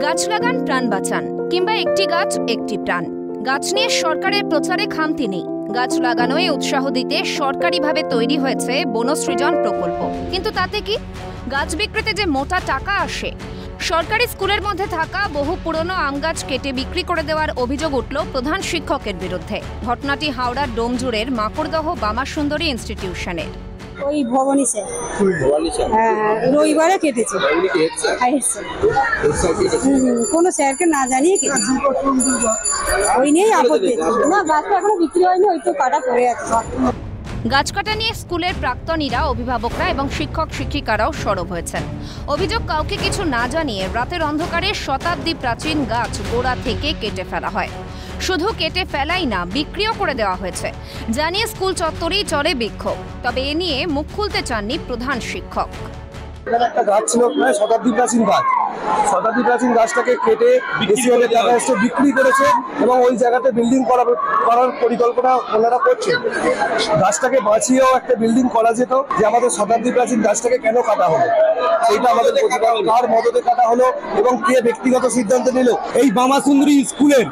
গাছ লাগান প্রাণ বাঁচান কিংবা একটি গাছ একটি প্রাণ। গাছ নিয়ে সরকারের প্রচারে খামতি নেই। গাছ লাগানোয় উৎসাহ দিতে সরকারিভাবে তৈরি হয়েছে বনসৃজন প্রকল্প। কিন্তু তাতে কি গাছ বিক্রিতে যে মোটা টাকা আসে? সরকারি স্কুলের মধ্যে থাকা বহু পুরনো আম গাছ কেটে বিক্রি করে দেওয়ার অভিযোগ উঠল প্রধান শিক্ষকের বিরুদ্ধে। ঘটনাটি হাওড়ার ডোমজুড়ের মাকড়দহ বামাসুন্দরী ইনস্টিটিউশনের। ওই ভবানী স্যার রবিবারে কেটেছে, কোনো স্যারকে না জানিয়ে কেটেছে। ওই নিয়েই আপত্তি না, গাছটা এখনো বিক্রি হয়নি, ওই তো কাটা পড়ে আছে। গাছ কাটা নিয়ে স্কুলের প্রাক্তনীরা, অভিভাবকরা এবং শিক্ষক শিক্ষিকারাও সরব হয়েছেন। অভিযোগ, কাউকে কিছু না জানিয়ে রাতের অন্ধকারে শতাব্দী প্রাচীন গাছ গোড়া থেকে কেটে ফেলা হয়। শুধু কেটে ফেলাই না, বিক্রিও করে দেওয়া হয়েছে। জানিয়ে স্কুল চত্বরেই চলে বিক্ষোভ। তবে এ নিয়ে মুখ খুলতে চাননি প্রধান শিক্ষক। এখানে একটা গাছ ছিল, প্রায় শতাব্দী প্রাচীন গাছ। শতাব্দী প্রাচীন গাছটাকে কেটে বিক্রি করেছে এবং ওই জায়গাতে বিল্ডিং করার পরিকল্পনা ওনারা করছেন। গাছটাকে বাঁচিয়েও একটা বিল্ডিং করা যেত। যে আমাদের শতাব্দী প্রাচীন গাছটাকে কেন কাটা হলো, সেইটা আমাদের প্রতিবাদ। কার মদতে কাটা হলো এবং কে ব্যক্তিগত সিদ্ধান্ত নিল? এই বামাসুন্দরী স্কুলের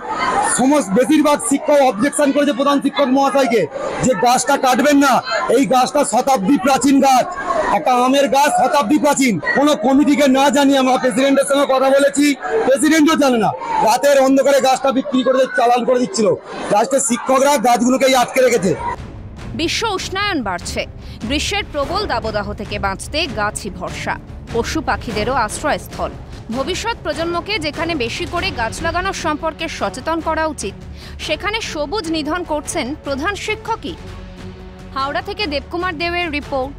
বেশিরভাগ শিক্ষক অবজেকশন করেছে প্রধান শিক্ষক মহাশয়কে যে গাছটা কাটবেন না। এই গাছটা শতাব্দী প্রাচীন গাছ, একটা আমের গাছ, শতাব্দী প্রাচীন। কোনো কমিটিকে না জানিয়ে আমরা প্রেসিডেন্টের সঙ্গে কথা বলেছি, প্রেসিডেন্টও জানে না। রাতের অন্ধকারে গাছটা বিক্রি করে চালান করে দিচ্ছিল। রাষ্ট্রের শিক্ষকরা গাছগুলোকেই আটকে রেখেছে। বিশ্ব উষ্ণায়ন বাড়ছে। গ্রীষ্মের প্রবল দাবদাহ থেকে বাঁচতে গাছই ভরসা, পশু পাখিদেরও আশ্রয়স্থল। ভবিষ্যৎ প্রজন্মকে যেখানে বেশি করে গাছ লাগানোর সম্পর্কে সচেতন করা উচিত, সেখানে সবুজ নিধন করছেন প্রধান শিক্ষকই। হাওড়া থেকে দেবকুমার দেবের রিপোর্ট,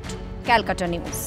ক্যালকাটা নিউজ।